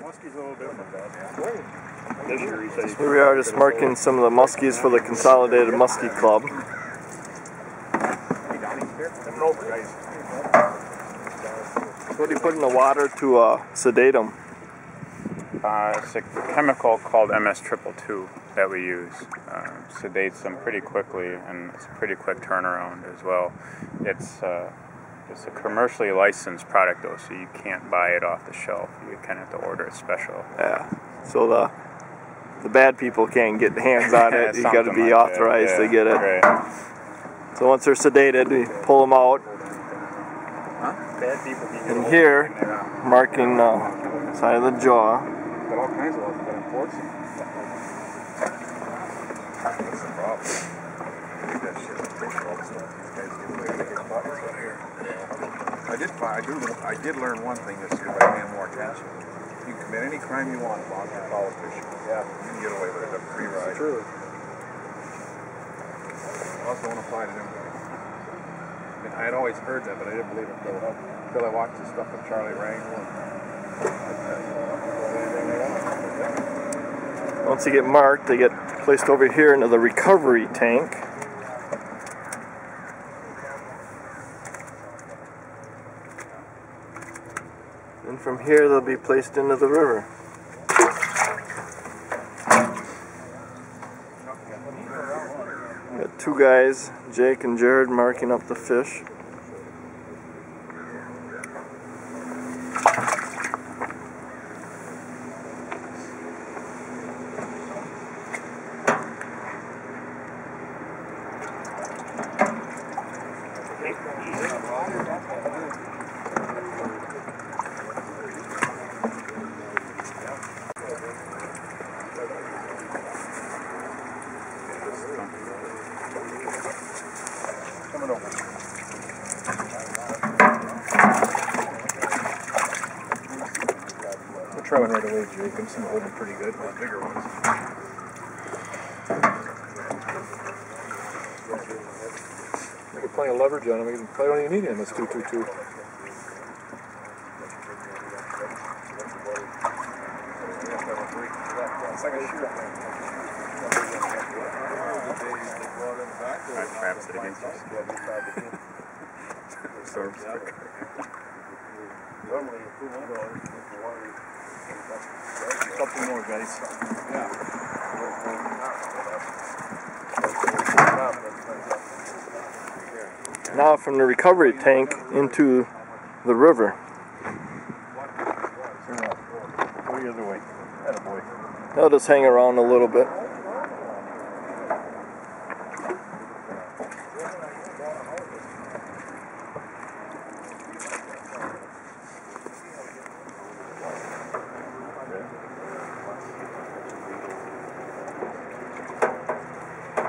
Here we are just marking some of the muskies for the Consolidated Musky Club. What do you put in the water to sedate them? It's a chemical called MS222 that we use. Sedates them pretty quickly, and it's a pretty quick turnaround as well. It's a commercially licensed product though, so you can't buy it off the shelf. You kind of have to order it special. Yeah. So the bad people can't get hands on it. You got to be like authorized to get it. Right. So once they're sedated, we pull them out. Bad people can And here, marking the side of the jaw. Got all kinds of laws that enforce them. That's the problem. That shit is pretty all the stuff. These guys get away with getting buckets out here. I did learn one thing this year by paying more attention. You can commit any crime you want as long as you're a politician. Yeah. You can get away with it. It's a free ride. It's true. Also don't apply to them. I had always heard that, but I didn't believe it until I watched the stuff with Charlie Wrangle. Once they get marked, they get placed over here into the recovery tank. And from here, they'll be placed into the river. Got two guys, Jake and Jared, marking up the fish. Coming over. We'll try one right away, Jake. I'm seeing holding pretty good. The bigger ones. We get plenty of leverage on them. We probably don't even need him. It's 222. It's like a shooter. Traps it against us. Couple more, guys. Yeah. Now from the recovery tank into the river. Go the other way. Attaboy. They'll just hang around a little bit.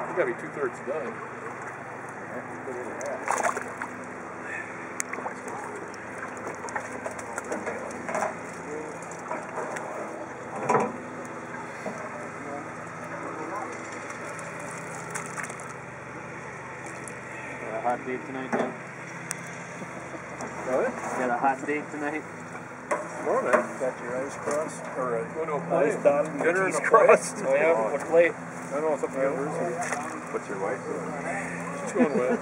You gotta be 2/3 done. Hot date tonight, Dan? What? Got a hot date tonight? Morning. Got your eyes crossed? Or Eyes dotted, dinner and T's a crossed. Oh yeah? What plate? I know it's up to anniversary. What's your wife doing? She's going well.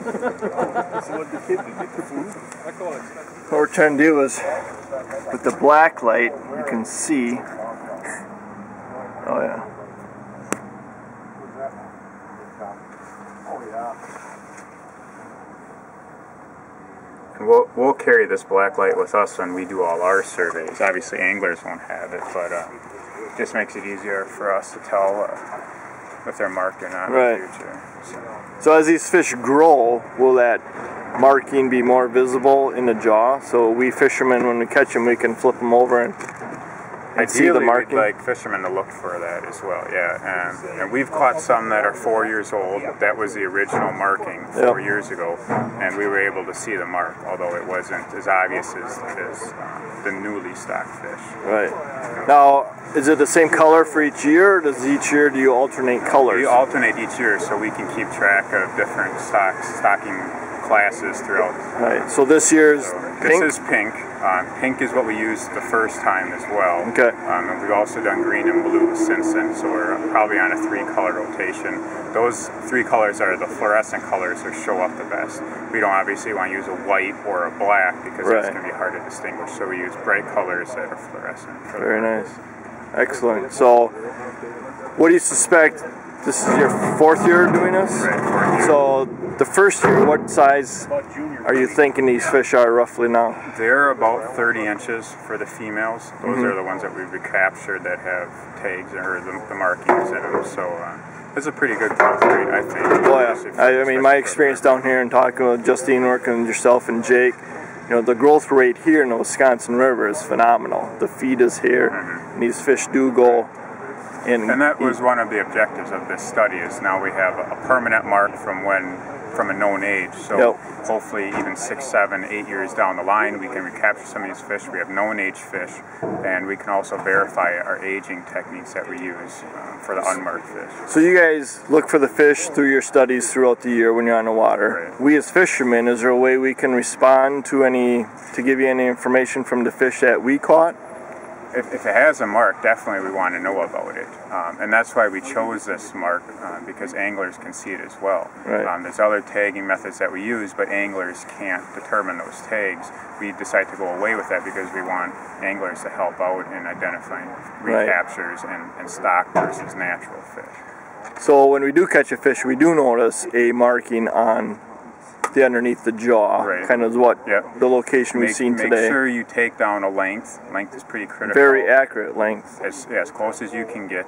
So what the kid did get the food? I call it. What we're trying to do is, with the black light, you can see. Oh yeah. Oh yeah. And we'll carry this black light with us when we do all our surveys. Obviously anglers won't have it, but it just makes it easier for us to tell if they're marked or not Right. in the future. So as these fish grow, will that marking be more visible in the jaw? So we fishermen, when we catch them, we can flip them over and see the Ideally, marking? we'd like fishermen to look for that as well, yeah. And we've caught some that are 4 years old. That was the original marking 4 years ago, and we were able to see the mark, although it wasn't as obvious as the newly stocked fish. Right. Now, is it the same color for each year, or does each year do you alternate colors? We alternate each year so we can keep track of different stocking classes throughout. Right. So this year's So pink? this is pink. Pink is what we used the first time as well. Okay. And we've also done green and blue since then, so we're probably on a 3-color rotation. Those 3 colors are the fluorescent colors that show up the best. We don't obviously want to use a white or a black because it's going to be hard to distinguish, so we use bright colors that are fluorescent. Very nice. Excellent. So, what do you suspect? This is your 4th year doing this? Right, 4th year. So, the first year, what size are you thinking these fish are roughly now? They're about 30 inches for the females. Those are the ones that we've recaptured that have tags or the markings in them. So it's a pretty good growth rate, I think. Oh yeah. I mean, my experience down here and talking with Justine, working with yourself and Jake, you know, the growth rate here in the Wisconsin River is phenomenal. The feed is here, and these fish do go. And that was one of the objectives of this study, is now we have a permanent mark from a known age. So hopefully even 6, 7, 8 years down the line, we can recapture some of these fish. We have known age fish, and we can also verify our aging techniques that we use for the unmarked fish. So you guys look for the fish through your studies throughout the year when you're on the water. Right. We as fishermen, is there a way we can respond to give you any information from the fish that we caught? If it has a mark, definitely we want to know about it. And that's why we chose this mark, because anglers can see it as well. Right. There's other tagging methods that we use, but anglers can't determine those tags. We decide to go away with that because we want anglers to help out in identifying recaptures and stock versus natural fish. So when we do catch a fish, we do notice a marking on the underneath the jaw, kind of what the location we've seen today. Make sure you take down a length. Length is pretty critical. Very accurate length. As close as you can get.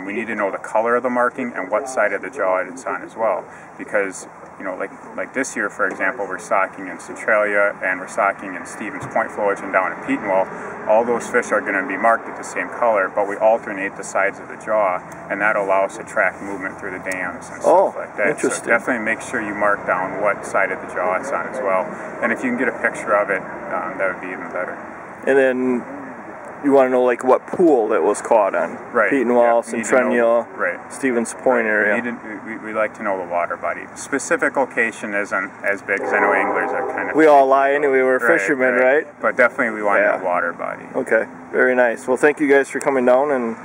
We need to know the color of the marking and what side of the jaw it's on as well, because you know, like this year, for example, we're stocking in Centralia and we're stocking in Stevens Point flowage and down in Petenwell. All those fish are going to be marked at the same color, but we alternate the sides of the jaw, and that allows us to track movement through the dams and stuff like that. Interesting. So definitely make sure you mark down what side of the jaw it's on as well. And if you can get a picture of it, that would be even better. And then you want to know like what pool it was caught on. Petenwell, Centralia, Stevens Point area. We like to know the water body. Specific location isn't as big, because I know anglers are kind of... We all lie anyway, we're fishermen, right? But definitely we want to know water body. Okay, very nice. Well, thank you guys for coming down, and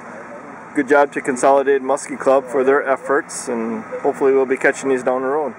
good job to Consolidated Musky Club for their efforts, and hopefully we'll be catching these down the road.